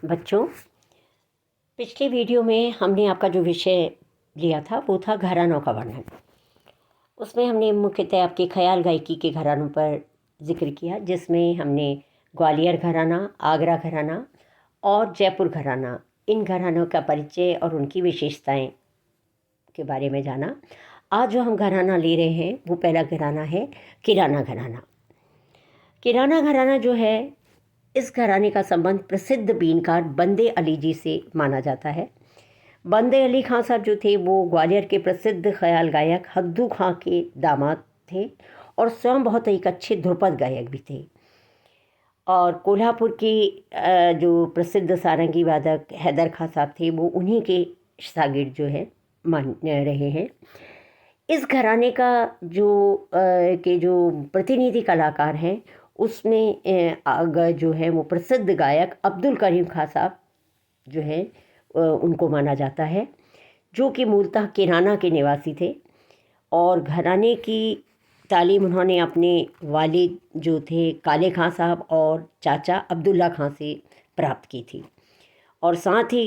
बच्चों, पिछली वीडियो में हमने आपका जो विषय लिया था वो था घरानों का वर्णन। उसमें हमने मुख्यतः आपके ख्याल गायकी के घरानों पर जिक्र किया, जिसमें हमने ग्वालियर घराना, आगरा घराना और जयपुर घराना, इन घरानों का परिचय और उनकी विशेषताएं के बारे में जाना। आज जो हम घराना ले रहे हैं वो पहला घराना है किराना घराना। किराना घराना जो है, इस घराने का संबंध प्रसिद्ध बीनकार बंदे अली जी से माना जाता है। बंदे अली खां साहब जो थे वो ग्वालियर के प्रसिद्ध ख्याल गायक हद्दू खां के दामाद थे और स्वयं बहुत एक अच्छे ध्रुपद गायक भी थे। और कोल्हापुर की जो प्रसिद्ध सारंगी वादक हैदर खां साहब थे वो उन्हीं के शागिर्द जो है मान रहे हैं। इस घराने का जो प्रतिनिधि कलाकार हैं उसमें जो है वो प्रसिद्ध गायक अब्दुल करीम खां साहब जो है उनको माना जाता है, जो कि मूलतः किराना के निवासी थे और घराने की तालीम उन्होंने अपने वालिद जो थे काले खां साहब और चाचा अब्दुल्ला खां से प्राप्त की थी। और साथ ही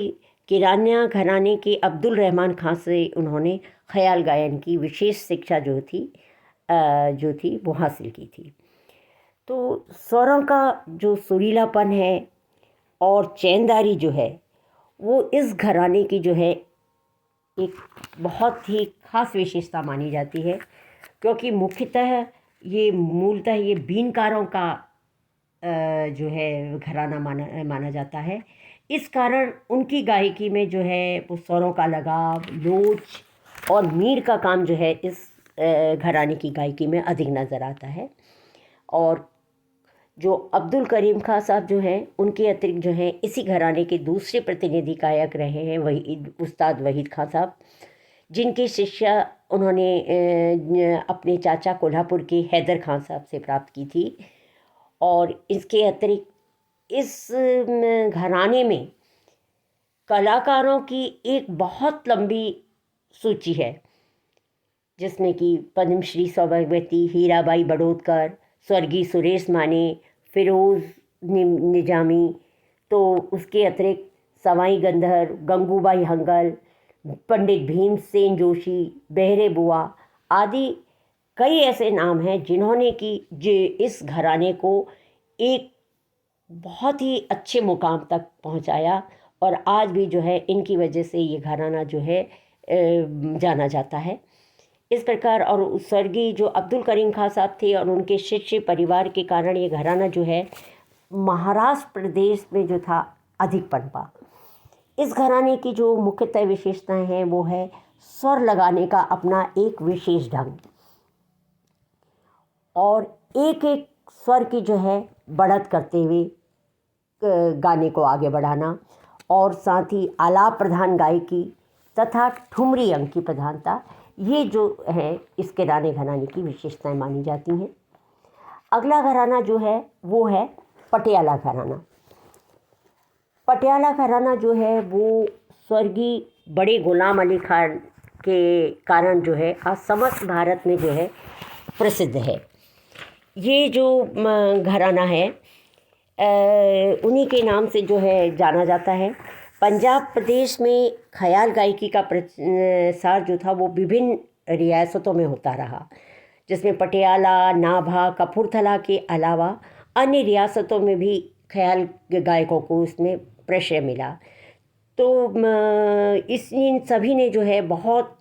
किराना घराने के अब्दुल रहमान खां से उन्होंने ख्याल गायन की विशेष शिक्षा जो थी वो हासिल की थी। तो स्वरों का जो सुरीलापन है और चैनदारी जो है वो इस घराने की जो है एक बहुत ही ख़ास विशेषता मानी जाती है, क्योंकि मुख्यतः मूलतः ये बीनकारों का जो है घराना माना जाता है। इस कारण उनकी गायकी में जो है वो स्वरों का लगाव, लोच और मीर का काम जो है इस घराने की गायकी में अधिक नज़र आता है। और जो अब्दुल करीम खां साहब जो हैं उनके अतिरिक्त जो हैं इसी घराने के दूसरे प्रतिनिधि गायक रहे हैं वही उस्ताद वहीद खां साहब, जिनकी शिक्षा उन्होंने अपने चाचा कोल्हापुर के हैदर खां साहब से प्राप्त की थी। और इसके अतिरिक्त इस घराने में कलाकारों की एक बहुत लंबी सूची है, जिसमें कि पद्मश्री सौभाग्यवती हीराबाई बड़ौदकर, स्वर्गीय सुरेश माने, फिरोज़ निजामी, तो उसके अतिरिक्त सवाई गंधर, गंगूबाई हंगल, पंडित भीमसेन जोशी, बेहरे बुआ आदि कई ऐसे नाम हैं जिन्होंने इस घराने को एक बहुत ही अच्छे मुकाम तक पहुंचाया। और आज भी जो है इनकी वजह से ये घराना जो है जाना जाता है। इस प्रकार और स्वर्गीय जो अब्दुल करीम खां साहब थे और उनके शिष्य परिवार के कारण ये घराना जो है महाराष्ट्र प्रदेश में जो था अधिक पनपा। इस घराने की जो मुख्यतः विशेषताएं हैं वो है स्वर लगाने का अपना एक विशेष ढंग और एक एक स्वर की जो है बढ़त करते हुए गाने को आगे बढ़ाना, और साथ ही आलाप प्रधान गायकी तथा ठुमरी अंग की प्रधानता, ये जो है इस किराने घराने की विशेषताएं मानी जाती हैं। अगला घराना जो है वो है पटियाला घराना। पटियाला घराना जो है वो स्वर्गीय बड़े गुलाम अली खान के कारण जो है आज समस्त भारत में जो है प्रसिद्ध है। ये जो घराना है उन्हीं के नाम से जो है जाना जाता है। पंजाब प्रदेश में ख्याल गायकी का प्रसार जो था वो विभिन्न रियासतों में होता रहा, जिसमें पटियाला, नाभा, कपूरथला के अलावा अन्य रियासतों में भी ख्याल गायकों को इसमें प्रश्रय मिला। तो इन सभी ने जो है बहुत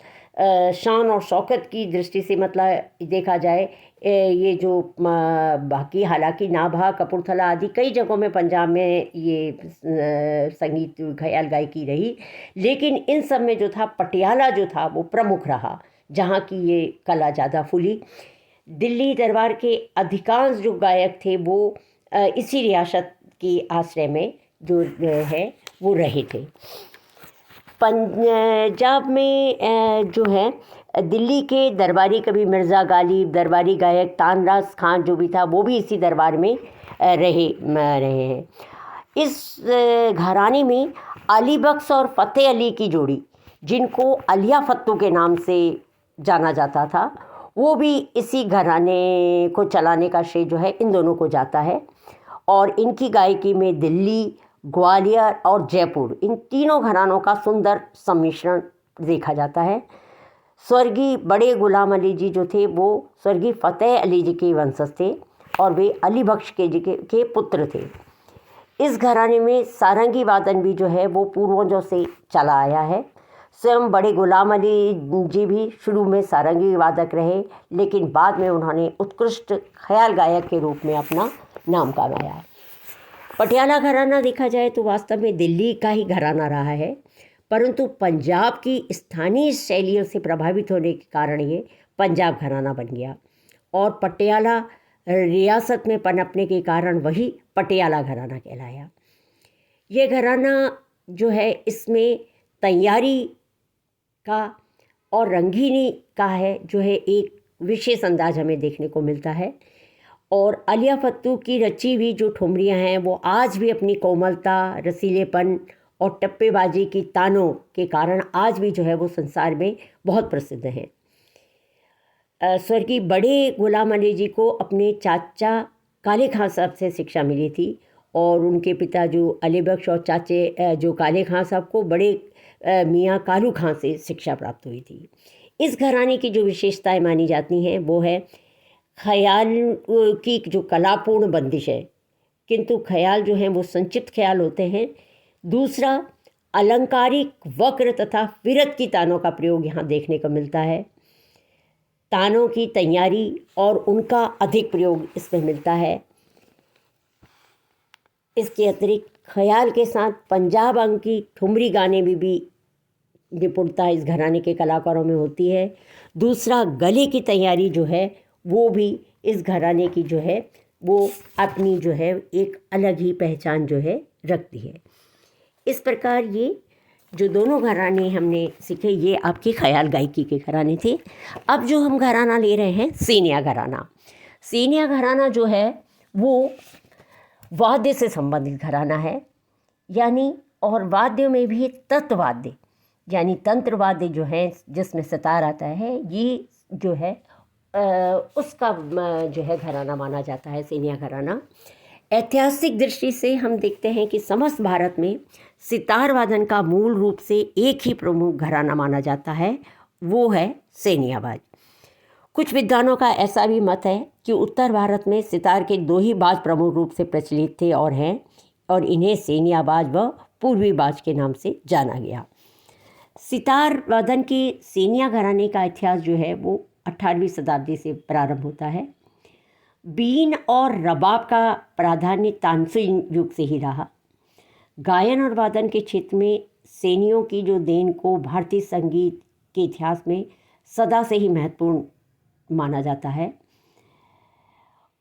शान और शौकत की दृष्टि से, मतलब देखा जाए ये जो बाकी हालांकि नाभा, कपूरथला आदि कई जगहों में पंजाब में ये संगीत ख्याल गायकी रही, लेकिन इन सब में जो था पटियाला जो था वो प्रमुख रहा, जहाँ की ये कला ज़्यादा फूली। दिल्ली दरबार के अधिकांश जो गायक थे वो इसी रियासत की आश्रय में जो है वो रहे थे। पंजाब में जो है दिल्ली के दरबारी कवि मिर्ज़ा गालिब, दरबारी गायक तानराज खान जो भी था वो भी इसी दरबार में रहे हैं। इस घराने में अली बख्श और फ़तेह अली की जोड़ी, जिनको अलिया फत्तू के नाम से जाना जाता था, वो भी इसी घराने को चलाने का श्रेय जो है इन दोनों को जाता है। और इनकी गायकी में दिल्ली ग्वालियर और जयपुर, इन तीनों घरानों का सुंदर सम्मिश्रण देखा जाता है। स्वर्गीय बड़े गुलाम अली जी जो थे वो स्वर्गीय फ़तेह अली जी के वंशज थे और वे अली बख्श के पुत्र थे। इस घराने में सारंगी वादन भी जो है वो पूर्वजों से चला आया है। स्वयं बड़े गुलाम अली जी भी शुरू में सारंगी वादक रहे, लेकिन बाद में उन्होंने उत्कृष्ट ख्याल गायक के रूप में अपना नाम कमाया। पटियाला घराना देखा जाए तो वास्तव में दिल्ली का ही घराना रहा है, परंतु पंजाब की स्थानीय शैलियों से प्रभावित होने के कारण ये पंजाब घराना बन गया और पटियाला रियासत में पनपने के कारण वही पटियाला घराना कहलाया। ये घराना जो है इसमें तैयारी का और रंगीनी का है जो है एक विशेष अंदाज हमें देखने को मिलता है। और आलिया फत्तू की रची हुई जो ठुमरियाँ हैं वो आज भी अपनी कोमलता, रसीलेपन और टप्पेबाजी की तानों के कारण आज भी जो है वो संसार में बहुत प्रसिद्ध हैं। स्वर्गीय बड़े गुलाम अली जी को अपने चाचा काले खां साहब से शिक्षा मिली थी और उनके पिता जो अली बख्श और चाचे जो काले खां साहब को बड़े मियाँ कालू खां से शिक्षा प्राप्त हुई थी। इस घराने की जो विशेषताएं मानी जाती हैं वो है ख्याल की जो कलापूर्ण बंदिश है, किंतु ख्याल जो हैं वो संक्षिप्त ख्याल होते हैं। दूसरा, अलंकारिक वक्र तथा विरत की तानों का प्रयोग यहाँ देखने को मिलता है। तानों की तैयारी और उनका अधिक प्रयोग इसमें मिलता है। इसके अतिरिक्त ख्याल के साथ पंजाब अंग की ठुमरी गाने में भी निपुणता इस घराने के कलाकारों में होती है। दूसरा, गले की तैयारी जो है वो भी इस घराने की जो है वो अपनी जो है एक अलग ही पहचान जो है रखती है। इस प्रकार ये जो दोनों घराने हमने सीखे ये आपके ख्याल गायकी के घराने थे। अब जो हम घराना ले रहे हैं सेनिया घराना। सेनिया घराना जो है वो वाद्य से संबंधित घराना है, यानी और वाद्यों में भी तत्वाद्य यानी तंत्र वाद्य जो है जिसमें सितार आता है ये जो है उसका जो है घराना माना जाता है सेनिया घराना। ऐतिहासिक दृष्टि से हम देखते हैं कि समस्त भारत में सितार वादन का मूल रूप से एक ही प्रमुख घराना माना जाता है, वो है सेनियाबाज। कुछ विद्वानों का ऐसा भी मत है कि उत्तर भारत में सितार के दो ही बाज प्रमुख रूप से प्रचलित थे और हैं, और इन्हें सेनियाबाज व पूर्वी बाज के नाम से जाना गया। सितार वादन की सेनिया घराने का इतिहास जो है वो 18वीं शताब्दी से प्रारंभ होता है। बीन और रबाब का प्राधान्य तानसेन युग से ही रहा। गायन और वादन के क्षेत्र में सेनियों की जो देन को भारतीय संगीत के इतिहास में सदा से ही महत्वपूर्ण माना जाता है।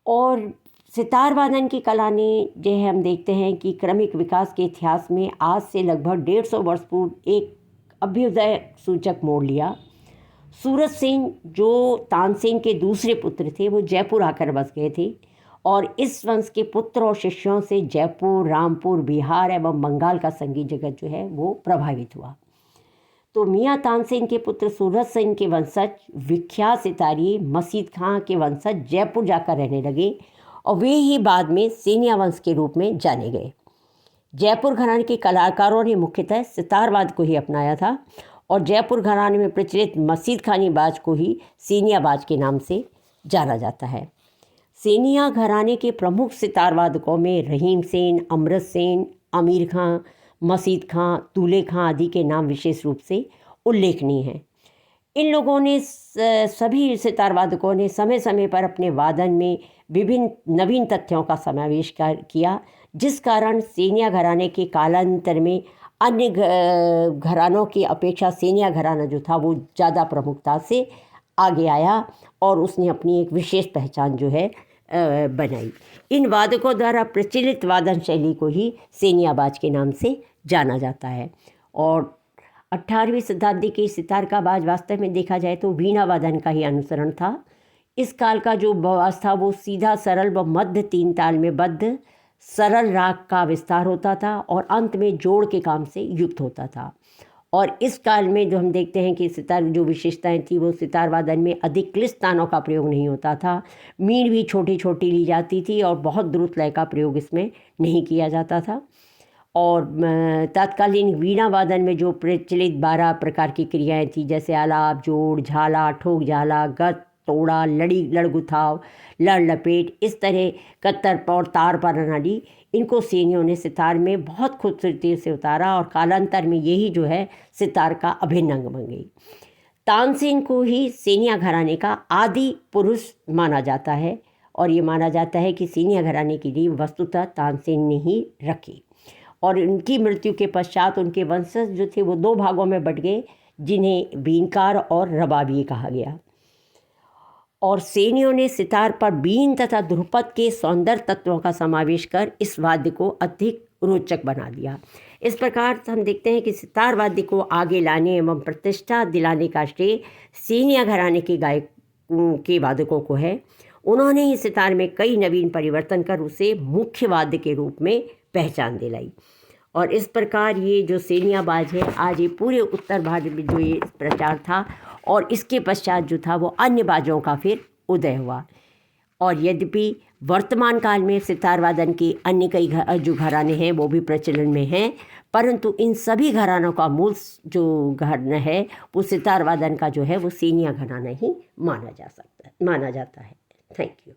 और सितार वादन की कला ने जो है हम देखते हैं कि क्रमिक विकास के इतिहास में आज से लगभग 150 वर्ष पूर्व एक अभ्युदय सूचक मोड़ लिया। सूरत सेन जो तानसेन के दूसरे पुत्र थे वो जयपुर आकर बस गए थे और इस वंश के पुत्र और शिष्यों से जयपुर, रामपुर, बिहार एवं बंगाल का संगीत जगत जो है वो प्रभावित हुआ। तो मियाँ तानसेन के पुत्र सूरत सेन के वंशज विख्यात सितारी मसीद खां के वंशज जयपुर जाकर रहने लगे और वे ही बाद में सेनिया वंश के रूप में जाने गए। जयपुर घराने के कलाकारों ने मुख्यतः सितारवाद को ही अपनाया था और जयपुर घराने में प्रचलित मसीद खानी बाज को ही सेनिया बाज के नाम से जाना जाता है। सेनिया घराने के प्रमुख सितारवादकों में रहीम सेन, अमृत सेन, अमीर खां, मसीद खां, दूल्हे खां आदि के नाम विशेष रूप से उल्लेखनीय हैं। इन लोगों ने सभी सितारवादकों ने समय समय पर अपने वादन में विभिन्न नवीन तथ्यों का समावेश किया, जिस कारण सेनिया घराने के कालांतर में अन्य घरानों की अपेक्षा सेनिया घराना जो था वो ज़्यादा प्रमुखता से आगे आया और उसने अपनी एक विशेष पहचान जो है बनाई। इन वादकों द्वारा प्रचलित वादन शैली को ही सेनियाबाज के नाम से जाना जाता है। और 18वीं शताब्दी के सितार का बाज वास्तव में देखा जाए तो वीणा वादन का ही अनुसरण था। इस काल का जो बाज था वो सीधा, सरल व मध्य तीन ताल में बद्ध सरल राग का विस्तार होता था और अंत में जोड़ के काम से युक्त होता था। और इस काल में जो हम देखते हैं कि सितार जो विशेषताएं थी वो सितार वादन में अधिक क्लिष्ट तानों का प्रयोग नहीं होता था, मीण भी छोटी छोटी ली जाती थी और बहुत द्रुत लय का प्रयोग इसमें नहीं किया जाता था। और तत्कालीन वीणा वादन में जो प्रचलित 12 प्रकार की क्रियाएं थी, जैसे आलाप, जोड़, झाला, ठोक झाला, गत, तोड़ा, लड़ी, लड़गुथाव, लड़ लपेट, इस तरह कत्तर पौर, तार प्रणाली, इनको सेनियों ने सितार में बहुत खूबसूरती से उतारा और कालांतर में यही जो है सितार का अभिन्न अंग बन गई। तानसेन को ही सेनिया घराने का आदि पुरुष माना जाता है और ये माना जाता है कि सेनिया घराने की नींव वस्तुतः तानसेन ने ही रखी और उनकी मृत्यु के पश्चात उनके वंशज जो थे वो 2 भागों में बट गए, जिन्हें बीनकार और रबाबी कहा गया। और सेनियों ने सितार पर बीन तथा ध्रुपद के सौंदर्य तत्वों का समावेश कर इस वाद्य को अधिक रोचक बना दिया। इस प्रकार हम देखते हैं कि सितार वाद्य को आगे लाने एवं प्रतिष्ठा दिलाने का श्रेय सेनिया घराने के गायक के वादकों को है। उन्होंने ही सितार में कई नवीन परिवर्तन कर उसे मुख्य वाद्य के रूप में पहचान दिलाई और इस प्रकार ये जो सेनिया बाज है आज ये पूरे उत्तर भारत में जो ये प्रचार था और इसके पश्चात जो था वो अन्य बाजों का फिर उदय हुआ। और यद्यपि वर्तमान काल में सितार वादन के अन्य कई जो घराने हैं वो भी प्रचलन में हैं, परंतु इन सभी घरानों का मूल जो घराना है वो सितार वादन का जो है वो सेनिया घराना ही माना जाता है। Thank you.